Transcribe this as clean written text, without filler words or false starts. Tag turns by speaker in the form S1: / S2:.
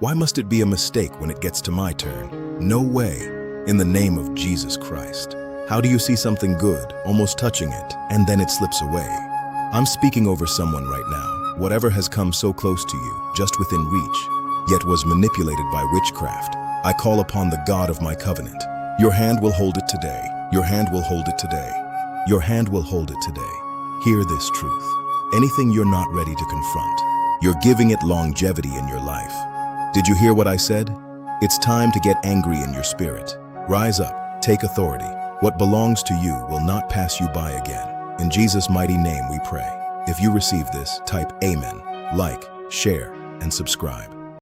S1: Why must it be a mistake when it gets to my turn? No way. In the name of Jesus Christ. How do you see something good, almost touching it, and then it slips away? I'm speaking over someone right now. Whatever has come so close to you, just within reach, yet was manipulated by witchcraft. I call upon the God of my covenant. Your hand will hold it today. Your hand will hold it today. Your hand will hold it today. Hear this truth. Anything you're not ready to confront, you're giving it longevity in your life. Did you hear what I said? It's time to get angry in your spirit. Rise up, take authority. What belongs to you will not pass you by again. In Jesus' mighty name we pray. If you receive this, type Amen, like, share, and subscribe.